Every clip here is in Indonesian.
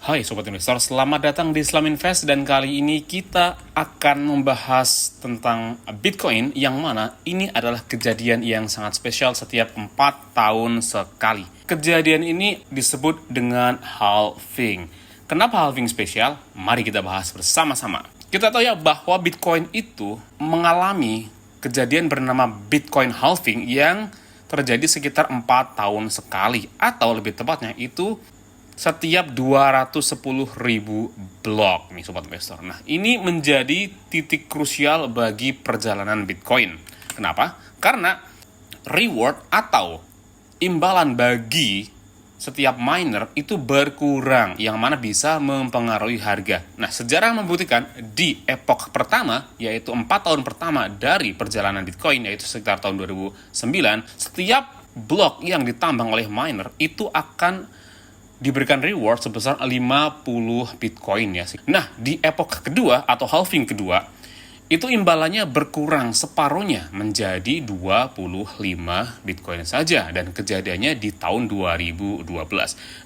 Hai Sobat Investor, selamat datang di Islam Invest dan kali ini kita akan membahas tentang Bitcoin yang mana ini adalah kejadian yang sangat spesial setiap 4 tahun sekali. Kejadian ini disebut dengan halving. Kenapa halving spesial? Mari kita bahas bersama-sama. Kita tahu ya bahwa Bitcoin itu mengalami kejadian bernama Bitcoin halving yang terjadi sekitar 4 tahun sekali, atau lebih tepatnya itu setiap 210.000 blok nih Sobat Investor. Nah, ini menjadi titik krusial bagi perjalanan Bitcoin. Kenapa? Karena reward atau imbalan bagi setiap miner itu berkurang, yang mana bisa mempengaruhi harga. Nah, sejarah membuktikan di epoch pertama, yaitu 4 tahun pertama dari perjalanan Bitcoin, yaitu sekitar tahun 2009, setiap blok yang ditambang oleh miner itu akan diberikan reward sebesar 50 Bitcoin ya. Nah, di epoch kedua atau halving kedua, itu imbalannya berkurang separuhnya menjadi 25 Bitcoin saja, dan kejadiannya di tahun 2012.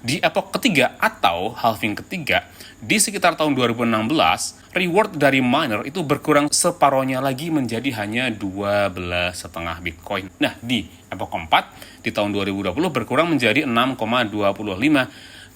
Di epoch ketiga atau halving ketiga, di sekitar tahun 2016, reward dari miner itu berkurang separuhnya lagi menjadi hanya 12,5 Bitcoin. Nah, di epoch keempat, di tahun 2020 berkurang menjadi 6,25.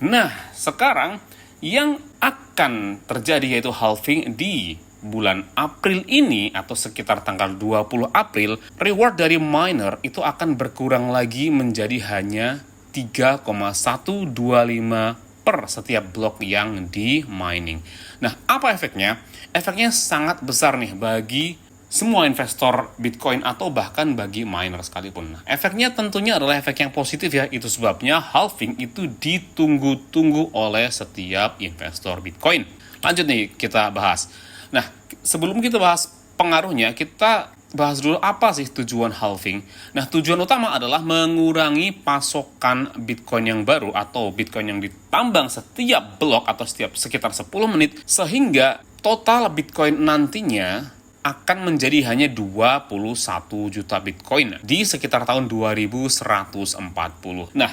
Nah, sekarang yang akan terjadi yaitu halving di bulan April ini atau sekitar tanggal 20 April, reward dari miner itu akan berkurang lagi menjadi hanya 3,125 per setiap blok yang di mining. Nah, apa efeknya? Efeknya sangat besar nih bagi semua investor Bitcoin atau bahkan bagi miner sekalipun. Nah, efeknya tentunya adalah efek yang positif ya. Itu sebabnya halving itu ditunggu-tunggu oleh setiap investor Bitcoin. Lanjut nih kita bahas. Nah, sebelum kita bahas pengaruhnya, kita bahas dulu apa sih tujuan halving. Nah, tujuan utama adalah mengurangi pasokan Bitcoin yang baru atau Bitcoin yang ditambang setiap blok atau setiap sekitar 10 menit, sehingga total Bitcoin nantinya akan menjadi hanya 21 juta Bitcoin di sekitar tahun 2140. Nah,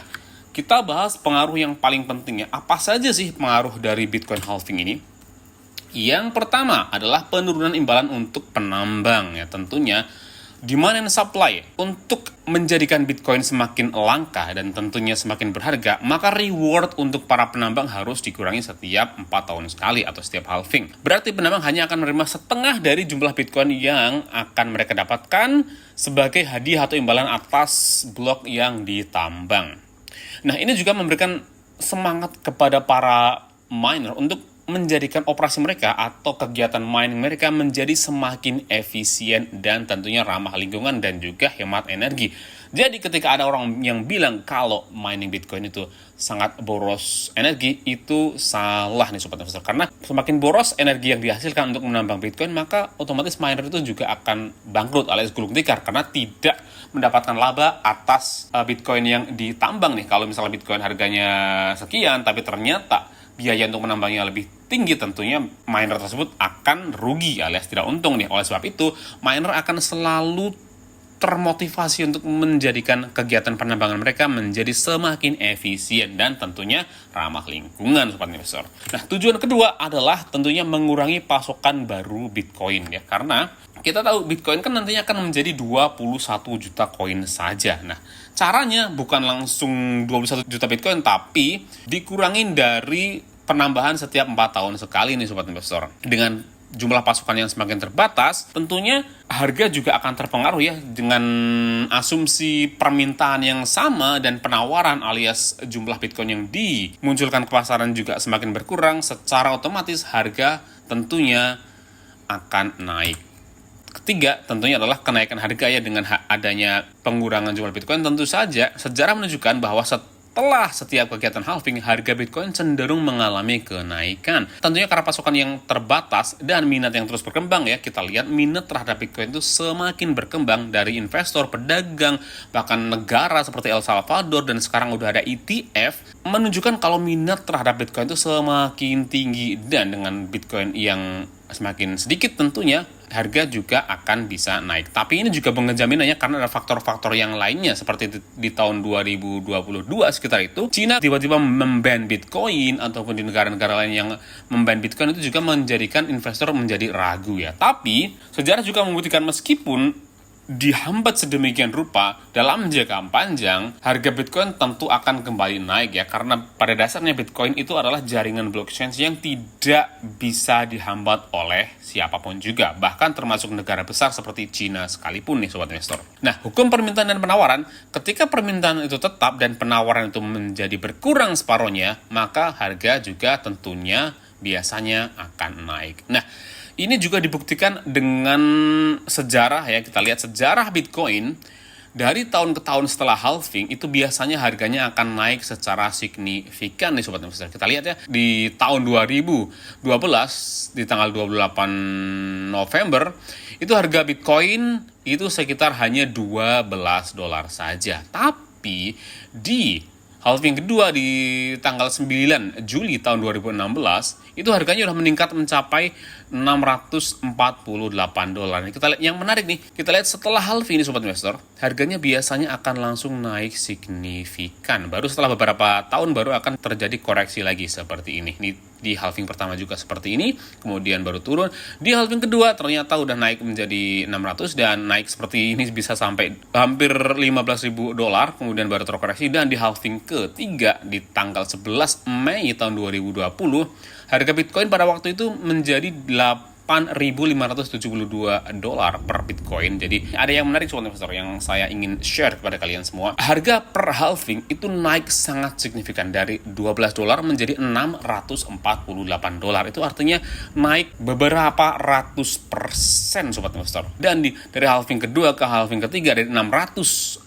kita bahas pengaruh yang paling penting ya. Apa saja sih pengaruh dari Bitcoin halving ini? Yang pertama adalah penurunan imbalan untuk penambang ya. Tentunya demand and supply untuk menjadikan Bitcoin semakin langka dan tentunya semakin berharga, maka reward untuk para penambang harus dikurangi setiap 4 tahun sekali atau setiap halving. Berarti penambang hanya akan menerima setengah dari jumlah Bitcoin yang akan mereka dapatkan sebagai hadiah atau imbalan atas blok yang ditambang. Nah, ini juga memberikan semangat kepada para miner untuk menjadikan operasi mereka atau kegiatan mining mereka menjadi semakin efisien dan tentunya ramah lingkungan dan juga hemat energi. Jadi ketika ada orang yang bilang kalau mining Bitcoin itu sangat boros energi, itu salah nih Sobat Investor. Karena semakin boros energi yang dihasilkan untuk menambang Bitcoin, maka otomatis miner itu juga akan bangkrut alias gulung tikar karena tidak mendapatkan laba atas Bitcoin yang ditambang nih. Kalau misalnya Bitcoin harganya sekian tapi ternyata biaya untuk menambangnya lebih tinggi, tentunya miner tersebut akan rugi alias tidak untung nih. Oleh sebab itu, miner akan selalu termotivasi untuk menjadikan kegiatan penambangan mereka menjadi semakin efisien dan tentunya ramah lingkungan Sobat Investor. Nah, tujuan kedua adalah tentunya mengurangi pasokan baru Bitcoin ya. Karena kita tahu Bitcoin kan nantinya akan menjadi 21 juta koin saja. Nah, caranya bukan langsung 21 juta Bitcoin, tapi dikurangin dari penambahan setiap 4 tahun sekali nih Sobat Investor. Dengan jumlah pasukan yang semakin terbatas, tentunya harga juga akan terpengaruh ya. Dengan asumsi permintaan yang sama dan penawaran alias jumlah Bitcoin yang dimunculkan ke pasaran juga semakin berkurang, secara otomatis harga tentunya akan naik. Ketiga, tentunya adalah kenaikan harga ya. Dengan adanya pengurangan jumlah Bitcoin, tentu saja sejarah menunjukkan bahwa setelah setiap kegiatan halving, harga Bitcoin cenderung mengalami kenaikan. Tentunya karena pasokan yang terbatas dan minat yang terus berkembang ya. Kita lihat minat terhadap Bitcoin itu semakin berkembang dari investor, pedagang, bahkan negara seperti El Salvador, dan sekarang udah ada ETF, menunjukkan kalau minat terhadap Bitcoin itu semakin tinggi. Dan dengan Bitcoin yang semakin sedikit tentunya harga juga akan bisa naik. Tapi ini juga bukan jaminannya karena ada faktor-faktor yang lainnya seperti di tahun 2022 sekitar itu Cina tiba-tiba memban Bitcoin ataupun di negara-negara lain yang memban Bitcoin itu juga menjadikan investor menjadi ragu ya. Tapi sejarah juga membuktikan meskipun dihambat sedemikian rupa dalam jangka panjang, harga Bitcoin tentu akan kembali naik ya, karena pada dasarnya Bitcoin itu adalah jaringan blockchain yang tidak bisa dihambat oleh siapapun juga, bahkan termasuk negara besar seperti Cina sekalipun nih sobat investor. Nah, hukum permintaan dan penawaran, ketika permintaan itu tetap dan penawaran itu menjadi berkurang separuhnya, maka harga juga tentunya biasanya akan naik. Nah, ini juga dibuktikan dengan sejarah ya, kita lihat sejarah Bitcoin dari tahun ke tahun setelah halving itu biasanya harganya akan naik secara signifikan nih sobat investor. Kita lihat ya di tahun 2012 di tanggal 28 November itu harga Bitcoin itu sekitar hanya $12 saja. Tapi di halving kedua di tanggal 9 Juli tahun 2016, itu harganya udah meningkat mencapai $648. Kita lihat yang menarik nih, kita lihat setelah halving ini sobat investor, harganya biasanya akan langsung naik signifikan. Baru setelah beberapa tahun baru akan terjadi koreksi lagi seperti ini. Di halving pertama juga seperti ini, kemudian baru turun. Di halving kedua ternyata udah naik menjadi 600 dan naik seperti ini bisa sampai hampir $15.000, kemudian baru terkoreksi. Dan di halving ketiga di tanggal 11 Mei tahun 2020, harga Bitcoin pada waktu itu menjadi $8.572 per Bitcoin. Jadi ada yang menarik sobat investor yang saya ingin share kepada kalian semua. Harga per halving itu naik sangat signifikan dari $12 menjadi $648. Itu artinya naik beberapa ratus persen sobat investor. Dan dari halving kedua ke halving ketiga dari $600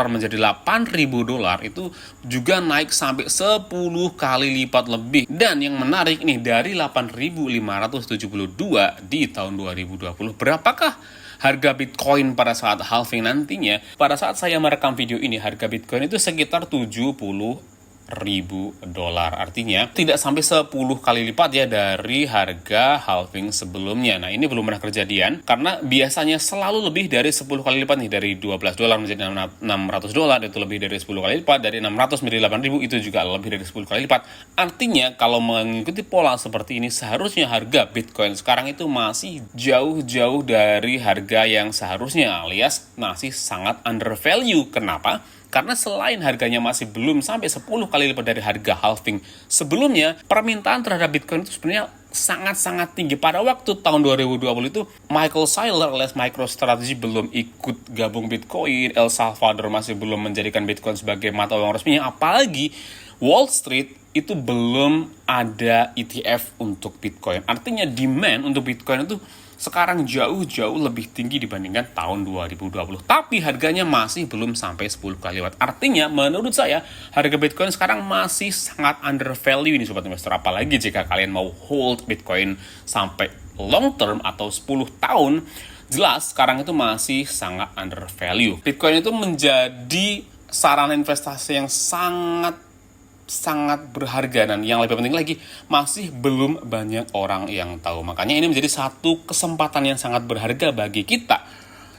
menjadi $8.000 itu juga naik sampai 10 kali lipat lebih. Dan yang menarik nih, dari 8.572 di tahun 2020, berapakah harga Bitcoin pada saat halving nantinya? Pada saat saya merekam video ini, harga Bitcoin itu sekitar $70.000. Artinya tidak sampai 10 kali lipat ya dari harga halving sebelumnya. Nah, ini belum pernah kejadian karena biasanya selalu lebih dari 10 kali lipat nih, dari $12 menjadi $600 itu lebih dari 10 kali lipat, dari 600 menjadi 8.000 itu juga lebih dari 10 kali lipat. Artinya kalau mengikuti pola seperti ini, seharusnya harga Bitcoin sekarang itu masih jauh-jauh dari harga yang seharusnya, alias masih sangat undervalue. Kenapa? Karena selain harganya masih belum sampai 10 kali lipat dari harga halving sebelumnya, permintaan terhadap Bitcoin itu sebenarnya sangat-sangat tinggi. Pada waktu tahun 2020 itu, Michael Saylor alias MicroStrategy belum ikut gabung Bitcoin, El Salvador masih belum menjadikan Bitcoin sebagai mata uang resminya, apalagi Wall Street itu belum ada ETF untuk Bitcoin. Artinya demand untuk Bitcoin itu sekarang jauh-jauh lebih tinggi dibandingkan tahun 2020. Tapi harganya masih belum sampai 10 kali lipat. Artinya menurut saya harga Bitcoin sekarang masih sangat undervalue ini sobat investor. Apalagi jika kalian mau hold Bitcoin sampai long term atau 10 tahun, jelas sekarang itu masih sangat undervalue. Bitcoin itu menjadi sarana investasi yang sangat berharga, dan yang lebih penting lagi masih belum banyak orang yang tahu. Makanya ini menjadi satu kesempatan yang sangat berharga bagi kita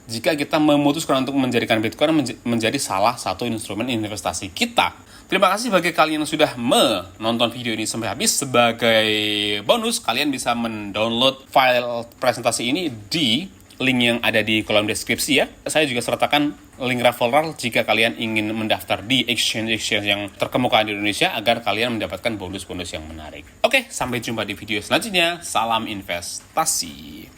jika kita memutuskan untuk menjadikan Bitcoin menjadi salah satu instrumen investasi kita. Terima kasih bagi kalian yang sudah menonton video ini sampai habis. Sebagai bonus, kalian bisa mendownload file presentasi ini di link yang ada di kolom deskripsi ya. Saya juga sertakan link referral jika kalian ingin mendaftar di exchange yang terkemuka di Indonesia agar kalian mendapatkan bonus-bonus yang menarik. Oke, sampai jumpa di video selanjutnya. Salam investasi.